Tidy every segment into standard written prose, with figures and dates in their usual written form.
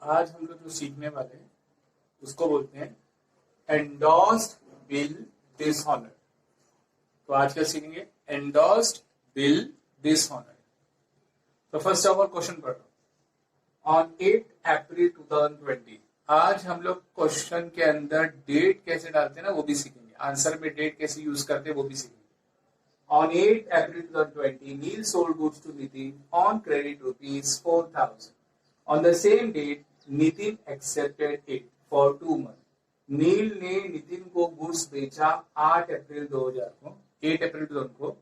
आज हम लोग जो सीखने वाले हैं उसको बोलते हैं एंडोर्स्ड बिल डिसऑनर। तो आज क्या सीखेंगे? Endorsed bill dishonour. तो फर्स्ट ऑफ ऑल क्वेश्चन पढ़ रहा हूं। ऑन 8 अप्रैल 2020, आज हम लोग क्वेश्चन के अंदर डेट कैसे डालते हैं ना वो भी सीखेंगे, आंसर में डेट कैसे यूज करते हैं वो भी सीखेंगे। On 8 April 2020, Neil sold goods to Nitin on credit rupees 4,000. On the same date, Nitin accepted it for 2 months. नील ने नितिन को गुड्स बेचा 8 अप्रैल 2000 को, 8 अप्रैल 2000 को,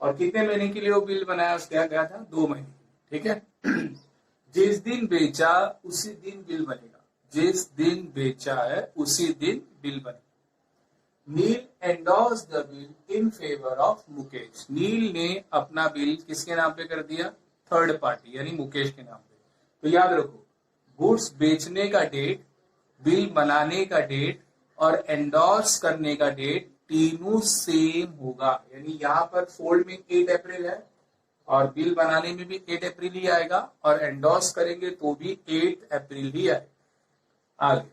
और कितने महीने के लिए वो बिल बनाया? उसके गया था 2 महीने। ठीक है। जिस दिन बेचा उसी दिन बिल बनेगा, जिस दिन बेचा है उसी दिन बिल बनेगा। Neel endorse the bill in favour of Mukesh. Neel ने अपना बिल किसके नाम पे कर दिया? थर्ड पार्टी यानी मुकेश के नाम पे। तो याद रखो, गुड्स बेचने का डेट, बिल बनाने का डेट और एंडोर्स करने का डेट तीनों सेम होगा। यानी यहाँ पर सोल्ड में 8 अप्रैल है और बिल बनाने में भी 8 अप्रैल ही आएगा और एंडोर्स करेंगे तो भी 8 अप्रैल ही आएगा। आगे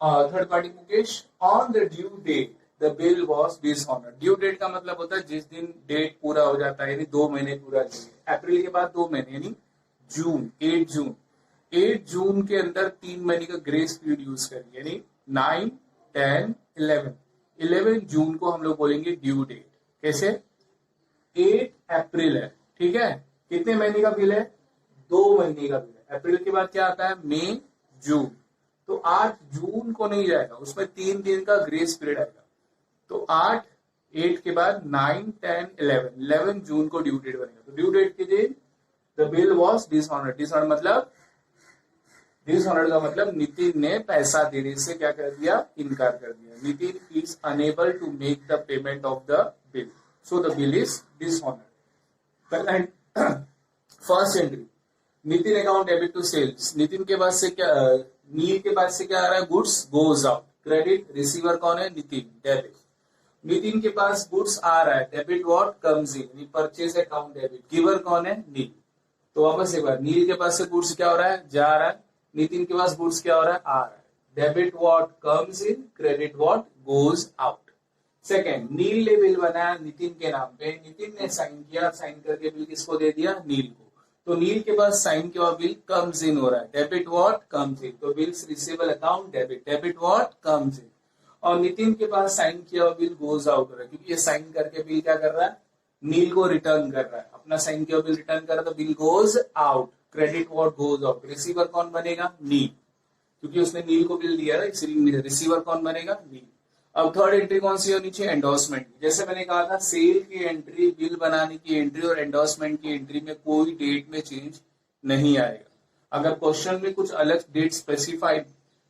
third party Mukesh. On the due date the bill was dishonoured. Due date का मतलब होता है जिस दिन डेट पूरा हो जाता है, यानी 2 महीने पूरा चाहिए। अप्रैल के बाद 2 महीने यानी जून, 8 जून। 8 जून के अंदर 3 महीने का ग्रेस पीरियड यूज करेंगे, यानी 9, 10, 11। 11 जून को हम लोग बोलेंगे ड्यू डेट। कैसे? 8 अप्रैल है, ठीक है। कितने महीने का बिल है? 2 महीने का बिल है। अप्रैल के बाद क्या आता है? मई, जून। तो 8 जून को नहीं जाएगा, उसमें 3 दिन का ग्रेस पीरियड आएगा। तो 8 के बाद 9, 10, 11, 11 जून को ड्यू डेट बनेगा। तो ड्यू डेट के दिन the bill was dishonoured. Dishonoured मतलब, डिसऑनर्ड का मतलब नितिन ने पैसा देने से क्या कर दिया? इनकार कर दिया। Nitin is unable to make the payment of the bill, so the bill is dishonoured. First entry, Nitin account debit to sales. Nitin के पास से क्या, नील के पास से क्या आ रहा है? Goods goes out. Credit, receiver कौन है? नितिन, डेबिट। नितिन के पास गुड्स आ रहा है, debit what comes in, purchase account debit. Giver कौन है? नील। तो वापस एक बार, नील के पास से गुड्स क्या हो रहा है? जा रहा है। नितिन के पास गुड्स क्या हो रहा है? आ रहा है। Debit what comes in, credit what goes out. Second, Neel ने बिल बनाया नितिन के नाम पे, नितिन ने साइन किया, साइन करके बिल किसको दे दिया? नील को। तो नील के पास साइन किया हुआ बिल कम्स इन हो रहा है, डेबिट व्हाट कम्स इन। तो bills receivable account debit, debit what comes in. और नितिन के पास साइन किया हुआ बिल गोज आउट हो रहा है, क्योंकि ये साइन करके बिल क्या कर रहा है? नील को रिटर्न कर रहा है। अपना साइन किया हुआ बिल रिटर्न कर रहा है, तो bill goes out, credit what goes out. Receiver कौन बनेगा? नील, क्योंकि उसने नील को बिल दिया है, इसलिए रिसीवर कौन बनेगा? नील। अब थर्ड एंट्री कौन सी होनी चाहिए? एंडोर्समेंट। जैसे मैंने कहा था, सेल की एंट्री, बिल बनाने की एंट्री और एंडोर्समेंट की एंट्री में कोई डेट में चेंज नहीं आएगा। अगर क्वेश्चन में कुछ अलग डेट स्पेसिफाइड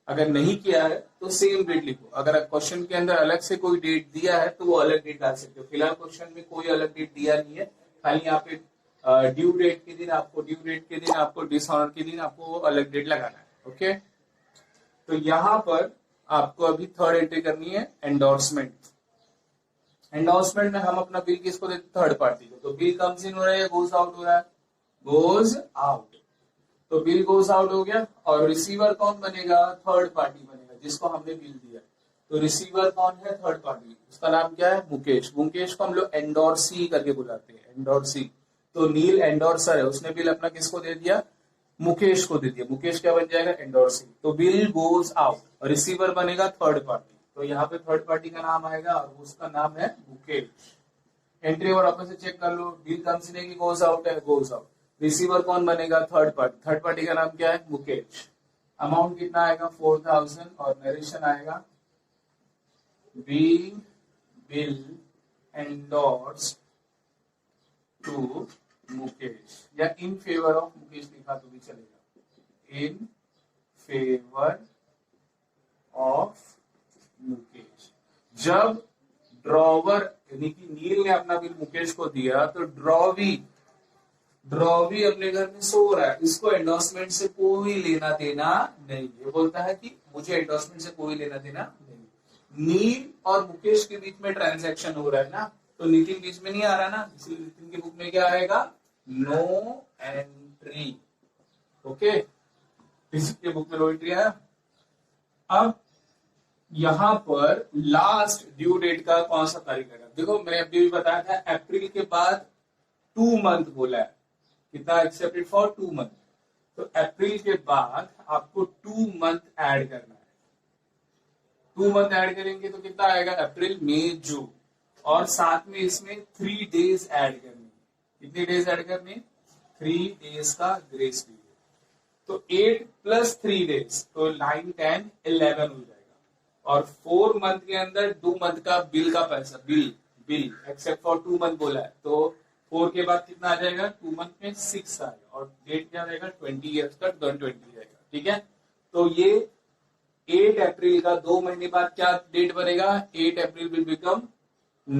अगर नहीं किया है तो सेम डेट लिखो। अगर क्वेश्चन के अंदर अलग से कोई डेट दिया है तो वो अलग डेट डाल सकते हो। फिलहाल क्वेश्चन में कोई अलग डेट दिया नहीं है, खाली यहाँ पे ड्यू डेट के दिन आपको, ड्यू डेट के दिन आपको, डिसऑनर के दिन आपको अलग डेट लगाना है। ओके, तो यहां पर आपको अभी थर्ड एंट्री करनी है, एंडोर्समेंट। एंडोर्समेंट में हम अपना बिल किसको देते? थर्ड पार्टी को। तो बिल कम्स इन हो रहा है, गोज आउट हो रहा है? Goes out. तो बिल गोज आउट हो गया। और रिसीवर कौन बनेगा? थर्ड पार्टी बनेगा, जिसको हमने बिल दिया। तो रिसीवर कौन है? Third party. उसका नाम क्या है? मुकेश। मुकेश को हम लोग एंडोर्सी करके बुलाते हैं, एंडोर्सी। तो नील एंडोर्सर है, उसने बिल अपना किसको दे दिया? मुकेश को दे दिया। मुकेश क्या बन जाएगा? एंडोर्सी। तो बिल गोज आउट, रिसीवर बनेगा थर्ड पार्टी। तो यहाँ पे थर्ड पार्टी का नाम आएगा और उसका नाम है मुकेश। एंट्री और वापस से चेक कर लो, बिल कम्स इन की गोज आउट है, गोज आउट। रिसीवर कौन बनेगा? Third party. थर्ड पार्टी का नाम क्या है? मुकेश। अमाउंट कितना आएगा? 4000 और नरेशन आएगा being bill endorsed to Mukesh, या इन फेवर ऑफ मुकेश लिखा तो भी चलेगा, इन फेवर ऑफ मुकेश। जब ड्रॉवर यानी कि नील ने अपना बिल मुकेश को दिया तो ड्रॉवी अपने घर में सो रहा है, इसको एंडोर्समेंट से कोई लेना देना नहीं। ये बोलता है कि मुझे एंडोर्समेंट से कोई लेना देना नहीं। नील और मुकेश के बीच में ट्रांजैक्शन हो रहा है ना, तो नितिन बीच में नहीं आ रहा ना, इसलिए नितिन की बुक में क्या आएगा? No entry. ओके, के बुक में लो एंट्री है। अब यहां पर लास्ट ड्यू डेट का कौन सा तारीख आएगा? देखो मैंने अभी भी बताया था अप्रैल के बाद 2 मंथ बोला है, कितना एक्सेप्टेड फॉर 2 मंथ। तो अप्रैल के बाद आपको 2 मंथ ऐड करना है। 2 मंथ ऐड करेंगे तो कितना आएगा? अप्रैल मई जून, और साथ में इसमें 3 डेज ऐड करनी है। कितनी डेज ऐड करनी है? 3 डेज का ग्रेस पीरियड। तो 8 + 3 डेज तो 9, 10, 11 हो जाएगा। और 4 मंथ के अंदर 2 मंथ का बिल का पैसा, बिल एक्सेप्ट फॉर 2 मंथ बोला है, तो 4 के बाद कितना आ जाएगा? 2 मंथ में 6 आएगा, और डेट क्या रहेगा? 20 ईयर्स का 2020 रहेगा। ठीक है, तो ये 8 अप्रैल का 2 महीने बाद क्या डेट बनेगा? 8 अप्रैल विल बिकम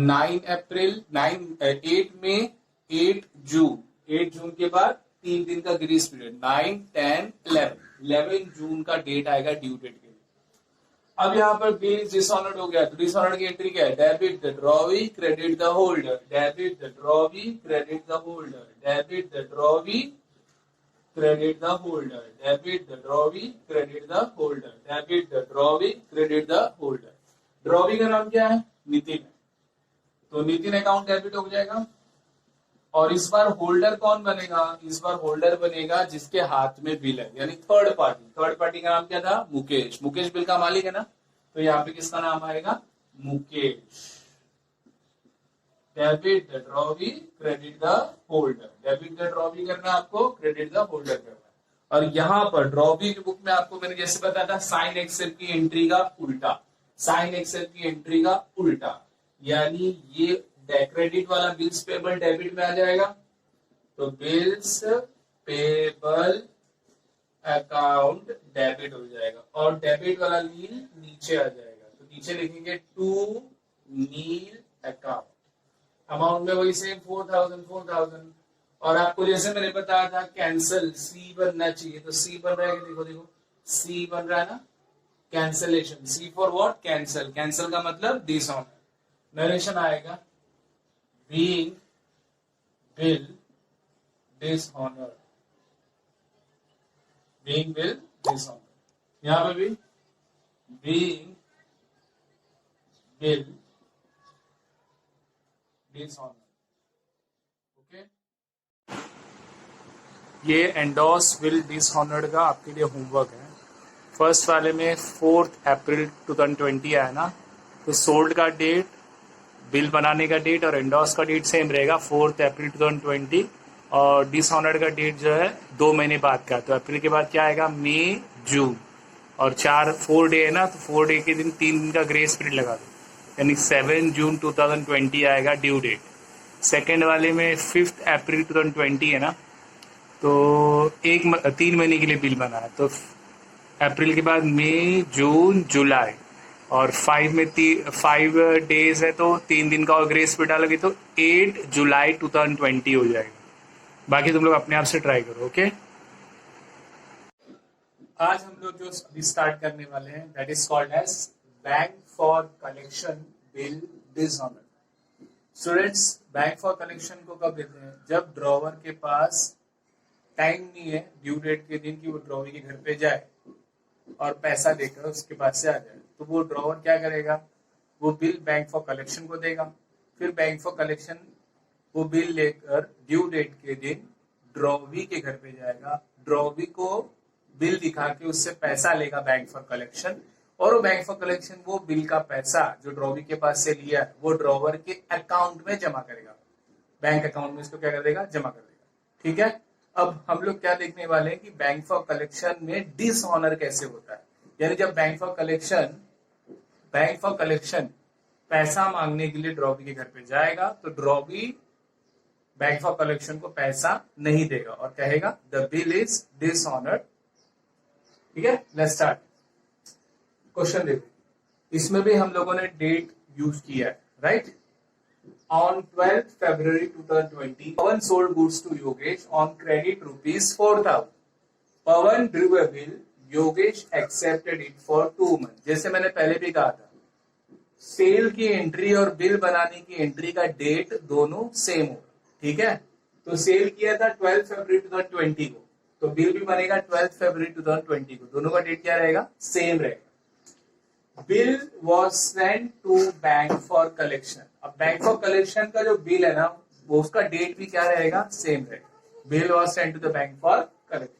9 अप्रैल, 8 में 8 जून, 8 जून के बाद 3 दिन का ग्रेस पीरियड, 9, 10, 11 जून का डेट आएगा ड्यू डेट के लिए। अब यहाँ पर बिल डिसऑनर्ड हो गया, तो डिसऑनर्ड की एंट्री क्या है? Debit the drawee, credit the holder, debit the drawee, credit the holder, debit the drawee, credit the holder, debit the drawee, credit the holder, debit the drawee, credit the holder. Drawee का नाम क्या है? नितिन है, तो Nitin account debit हो जाएगा। और इस बार होल्डर कौन बनेगा? इस बार होल्डर बनेगा जिसके हाथ में बिल है, यानी थर्ड पार्टी। थर्ड पार्टी का नाम क्या था? मुकेश। मुकेश बिल का मालिक है ना, तो यहाँ पे किसका नाम आएगा? Mukesh. Debit the drawee, credit the holder. Debit the drawee करना आपको, क्रेडिट द होल्डर करना। और यहाँ पर ड्रॉवी की बुक में आपको मैंने जैसे बताया था, साइन एक्सेल की एंट्री का उल्टा, साइन एक्सेल की एंट्री का उल्टा, यानी ये क्रेडिट वाला बिल्स पेबल डेबिट में आ जाएगा, तो बिल्स पेबल अकाउंट डेबिट हो जाएगा, और डेबिट वाला नील नीचे आ जाएगा, तो नीचे लिखेंगे टू नील अकाउंट। अमाउंट में वही सेम 4000। और आपको जैसे मैंने बताया था कैंसल सी बनना चाहिए, तो सी बन रहा है, देखो सी बन रहा है ना, cancellation. C for what? Cancel. Cancel का मतलब डिसऑनर। नरेशन आएगा being bill dishonored, being bill dishonored। यहां पे भी being bill dishonored। ओके, ये एंडोस बिल डिसऑनर्ड का आपके लिए होमवर्क है। फर्स्ट वाले में 4 अप्रैल 2020 आया ना, तो सोल्ड का डेट, बिल बनाने का डेट और एंडोस का डेट सेम रहेगा, 4 अप्रैल 2020। और डिसऑनर्ड का डेट जो है 2 महीने बाद का, तो अप्रैल के बाद क्या आएगा? मई जून। और 4 डे है ना, तो 4 डे के दिन 3 दिन का ग्रेस पीरियड लगा दो, यानी 7 जून 2020 आएगा ड्यू डेट। सेकेंड वाले में 5 अप्रैल 2020 है ना, तो 3 महीने के लिए बिल बना है, तो अप्रैल के बाद मई जून जुलाई, और 5 डेज है तो 3 दिन का और ग्रेस पीरियड डालोगे तो 8 जुलाई 2020 हो जाएगा। बाकी तुम लोग अपने आप से ट्राई करो। ओके, आज हम लोग जो अभी स्टार्ट करने वाले हैं that is called as bank for collection bill dishonoured. Students, bank for collection को कब देते हैं? जब ड्रॉवर के पास टाइम नहीं है ड्यू डेट के दिन की वो ड्रॉवर के घर पे जाए और पैसा लेकर उसके पास से आ जाए, तो वो ड्रॉवर क्या करेगा? वो बिल बैंक फॉर कलेक्शन को देगा। फिर बैंक फॉर कलेक्शन वो बिल लेकर ड्यू डेट के दिन ड्रॉवी के घर पे जाएगा, ड्रॉवी को बिल दिखा के उससे पैसा लेगा बैंक फॉर कलेक्शन, और वो बैंक फॉर कलेक्शन वो बिल का पैसा जो ड्रॉवी के पास से लिया है वो ड्रॉवर के अकाउंट में जमा करेगा, बैंक अकाउंट में इसको क्या कर देगा? जमा कर देगा। ठीक है, अब हम लोग क्या देखने वाले हैं कि बैंक फॉर कलेक्शन में डिसऑनर कैसे होता है। यानी जब बैंक फॉर कलेक्शन पैसा मांगने के लिए ड्रॉवी के घर पे जाएगा, तो ड्रॉवी बैंक फॉर कलेक्शन को पैसा नहीं देगा और कहेगा द बिल इज डिसऑनर्ड। ठीक है, लेट्स स्टार्ट। क्वेश्चन देखो, इसमें भी हम लोगों ने डेट यूज किया है, right? On 12th February 2020, Pawan sold goods to Yogesh on credit rupees 4,000. Pawan drew a bill. Yogesh accepted it for 2 months. जैसे मैंने पहले भी कहा था, सेल की एंट्री और बिल बनाने की एंट्री का डेट दोनों सेम होगा। ठीक है, तो सेल किया था 12 फरवरी 2020 को, तो बिल भी बनेगा 12 फरवरी 2020 को, दोनों का डेट क्या रहेगा, सेम रहेगा। Bill was sent to bank for collection. अब बैंक फॉर कलेक्शन का जो बिल है ना, वो उसका डेट भी क्या रहेगा, सेम रहेगा। Bill was sent to the bank for collection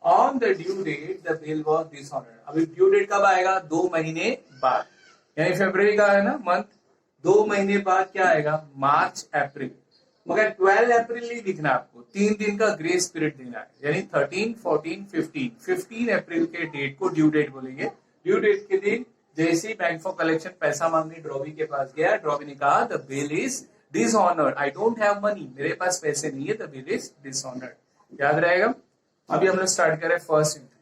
on the due date the bill was dishonoured. अभी ड्यू डेट कब आएगा, 2 महीने बाद, यानी फरवरी का है ना मंथ, 2 महीने बाद क्या आएगा, मार्च अप्रैल। मगर 12 अप्रैल नहीं लिखना आपको, 3 दिन का ग्रेस पीरियड देना है, यानी 13, 14, 15 अप्रैल के डेट को ड्यू डेट बोलेंगे। ड्यू डेट के दिन जैसे ही बैंक फॉर कलेक्शन पैसा मांगने ड्रॉवी के पास गया, ड्रॉवी ने कहा the bill is dishonoured, I don't have money, मेरे पास पैसे नहीं है, द बिल इज डिसऑनर्ड। याद रहेगा। अभी हमने स्टार्ट करें फर्स्ट एंट्री।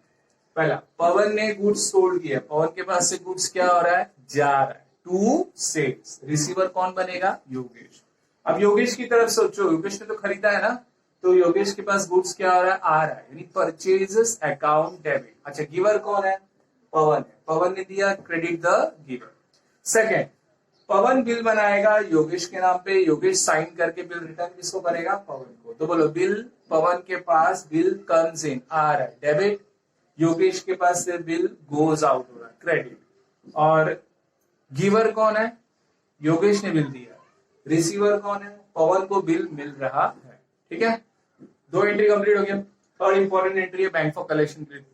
पहला, पवन ने गुड्स सोल्ड किया, पवन के पास से गुड्स क्या हो रहा है, जा रहा है, टू सेल्स। रिसीवर कौन बनेगा, योगेश। अब योगेश की तरफ सोचो, योगेश ने तो खरीदा है ना, तो योगेश के पास गुड्स क्या हो रहा है, आ रहा है, यानी परचेजेस अकाउंट डेबिट। अच्छा, गिवर कौन है, पवन है, पवन ने दिया, credit the giver. Second, Pawan bill बनाएगा योगेश के नाम पे, योगेश साइन करके बिल रिटर्न किसको करेगा, पवन को। तो बोलो, बिल पवन के पास, बिल कम्स इन, आ रहा है, डेबिट। योगेश के पास से बिल गोज आउट हो रहा है, क्रेडिट। और गिवर कौन है, योगेश ने बिल दिया। रिसीवर कौन है, पवन को बिल मिल रहा है। ठीक है, 2 एंट्री कंप्लीट हो गया। और इंपॉर्टेंट एंट्री है बैंक फॉर कलेक्शन बिल।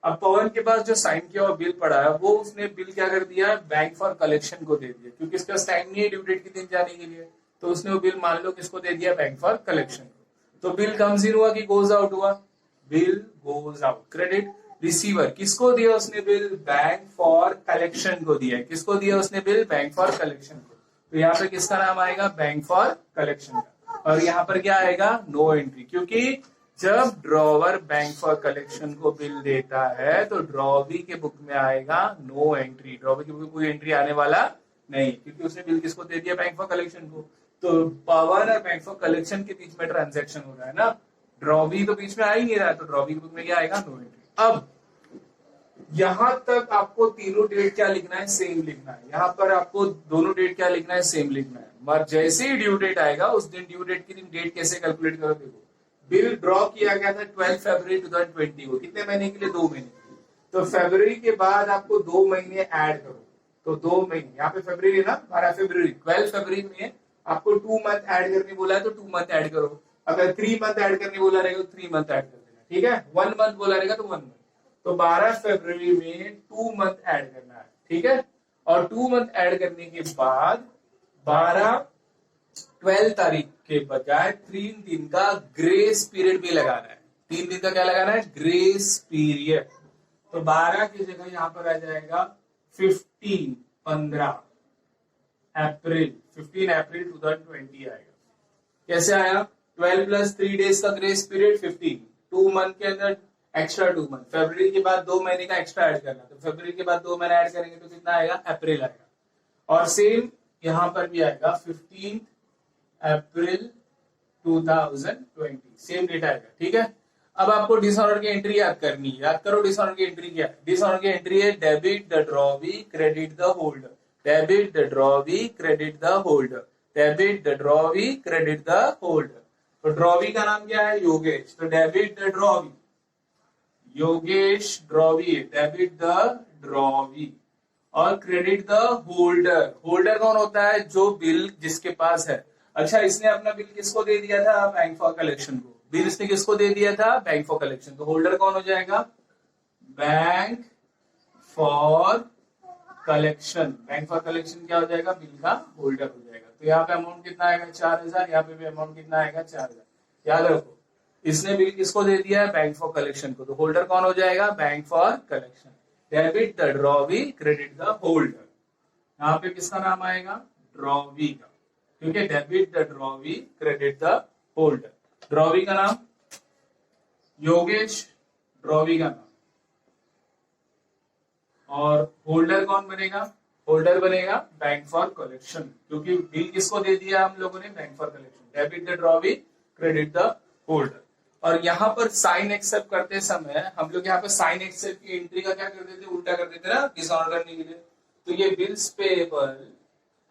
अब पवन के पास जो साइन किया हुआ बिल पड़ा है, वो उसने बिल क्या कर दिया, बैंक फॉर कलेक्शन को दे दिया, क्योंकि इसका टाइम नहीं है ड्यू डेट के दिन जाने के लिए, तो उसने वो बिल मान लो किसको दे दिया, बैंक फॉर कलेक्शन को। तो बिल कम्स इन हुआ कि गोज आउट हुआ, bill goes out, credit. Receiver किसको दिया उसने बिल, बैंक फॉर कलेक्शन को दिया है। किसको दिया उसने बिल, बैंक फॉर कलेक्शन को। तो यहाँ पे किसका नाम आएगा, बैंक फॉर कलेक्शन का। और यहाँ पर क्या आएगा, नो एंट्री, क्योंकि जब ड्रॉवर बैंक फॉर कलेक्शन को बिल देता है तो ड्रॉवी के बुक में आएगा नो एंट्री। ड्रॉवी की बुक में कोई एंट्री आने वाला नहीं, क्योंकि उसने बिल किसको दे दिया, बैंक फॉर कलेक्शन को। तो पवन और बैंक फॉर कलेक्शन के बीच में ट्रांजेक्शन हो रहा है ना, ड्रॉवी तो बीच में आ ही नहीं रहा है, तो ड्रॉवी की बुक में क्या आएगा, नो एंट्री। अब यहां तक आपको तीनों डेट क्या लिखना है, सेम लिखना है। यहाँ पर आपको दोनों डेट क्या लिखना है, सेम लिखना है। मगर जैसे ही ड्यू डेट आएगा, उस दिन ड्यू डेट के दिन डेट कैसे कैलकुलेट करो, देखो बिल ड्रॉ किया गया था 12 फरवरी 2020 को, कितने महीने के लिए, 2 महीने के लिए। तो फरवरी के बाद आपको 2 महीने ऐड करो, तो 2 महीने, यहाँ पे फरवरी है ना, 12 फरवरी, 12 फरवरी में आपको 2 मंथ ऐड करने बोला है, तो 2 मंथ ऐड करो। अगर 3 मंथ ऐड करने बोला रहेगा तो 3 मंथ ऐड कर देना। ठीक है, 1 मंथ बोला रहेगा तो 1 मंथ। तो 12 फरवरी में 2 मंथ ऐड करना है। ठीक है, और 2 मंथ ऐड करने के बाद 12 तारीख के बजाय 3 दिन का ग्रेस पीरियड भी लगाना है। 3 दिन का क्या लगाना है, ग्रेस पीरियड। तो 12 की जगह यहां पर आ जाएगा 15 अप्रैल 2020 आएगा। कैसे आया, 12 + 3 डेज का ग्रेस पीरियड 15, 2 मंथ के अंदर एक्स्ट्रा 2 मंथ। फरवरी के बाद 2 महीने का एक्स्ट्रा ऐड करना, तो फरवरी के बाद 2 महीने ऐड करेंगे तो कितना आएगा, अप्रैल आएगा। और सेम यहां पर भी आएगा 15 अप्रैल 2020, सेम डेट आएगा। ठीक है, अब आपको डिसऑनर की एंट्री याद करनी है। याद करो डिसऑनर की एंट्री क्या है। डिसऑनर की एंट्री है debit the drawee credit the holder, debit the drawee credit the holder, debit the drawee credit the holder. तो ड्रॉवी का नाम क्या है, योगेश, तो debit the drawee, Yogesh drawee, debit the drawee. और क्रेडिट द होल्डर, होल्डर कौन होता है, जो बिल जिसके पास है। अच्छा, इसने अपना बिल किसको दे दिया था, बैंक फॉर कलेक्शन को। बिल इसने किसको दे दिया था, बैंक फॉर कलेक्शन। तो होल्डर कौन हो जाएगा, bank for collection. Bank for collection क्या हो जाएगा, बिल का होल्डर हो जाएगा। तो यहाँ पे अमाउंट कितना आएगा, 4000, यहाँ पे भी अमाउंट कितना आएगा, 4000। याद रखो, इसने बिल किसको दे दिया है, बैंक फॉर कलेक्शन को। तो होल्डर कौन हो जाएगा, bank for collection. Debit the drawee credit the holder. यहाँ पे किसका नाम आएगा, ड्रॉवी का, क्योंकि debit the drawee credit the holder. Drawee का नाम योगेश, ड्रॉवी का नाम। और होल्डर कौन बनेगा, होल्डर बनेगा बैंक फॉर कलेक्शन, क्योंकि बिल किसको दे दिया हम लोगों ने, bank for collection. Debit the drawee credit the holder. और यहाँ पर साइन एक्सेप्ट करते समय हम लोग यहाँ पे साइन एक्सेप्ट की एंट्री का क्या कर देते, उल्टा कर देते ना, डिसऑनर करने के लिए। तो ये बिल्स पेएबल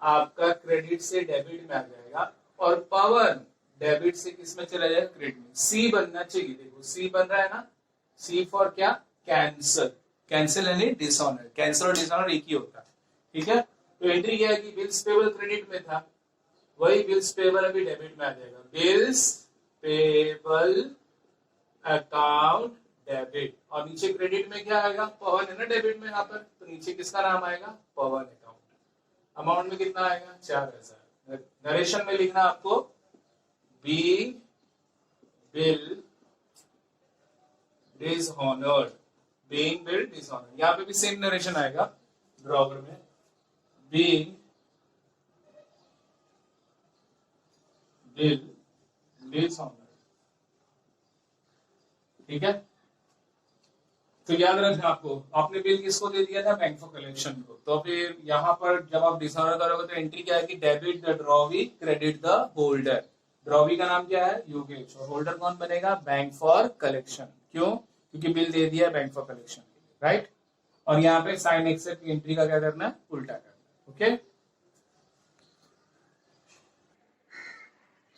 आपका क्रेडिट से डेबिट में आ जाएगा, और पवन डेबिट से किस में चला जाएगा, क्रेडिट में। सी बनना चाहिए, देखो सी बन रहा है ना, सी फॉर क्या, कैंसल। कैंसिल यानी डिसऑनर, कैंसिल और डिसऑनर एक ही होता है, ठीक है। तो एंट्री क्या है कि बिल्स पेबल क्रेडिट में था, वही बिल्स पेबल अभी डेबिट में आ जाएगा। बिल्स पेबल अकाउंट डेबिट, और नीचे क्रेडिट में क्या आएगा, पवन है ना डेबिट में यहाँ पर, तो नीचे किसका नाम आएगा, पवन अकाउंट। अमाउंट में कितना आएगा, 4000। नरेशन में लिखना आपको, being bill dishonoured, being bill dishonoured. यहाँ पे भी सेम नरेशन आएगा ड्रॉवर में, बीइंग बिल डिसऑनर्ड, ठीक है। तो याद रखें, आपको आपने बिल किसको दे दिया था, बैंक फॉर कलेक्शन को। तो फिर यहाँ पर जब आप डिसऑनर करोगे तो एंट्री क्या है कि debit the drawee, credit the holder. Drawee का नाम क्या है, योगेश, और होल्डर कौन बनेगा, बैंक फॉर कलेक्शन। क्यों, क्योंकि बिल दे दिया बैंक फॉर कलेक्शन, राइट। और यहाँ पे साइन एक्सेप्ट की एंट्री का क्या करना है, उल्टा करना, ओके।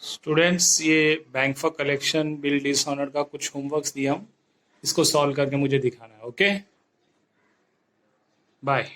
स्टूडेंट्स, ये bank for collection bill dishonour का कुछ होमवर्क्स दिया हूं, इसको सॉल्व करके मुझे दिखाना है, ओके। बाय।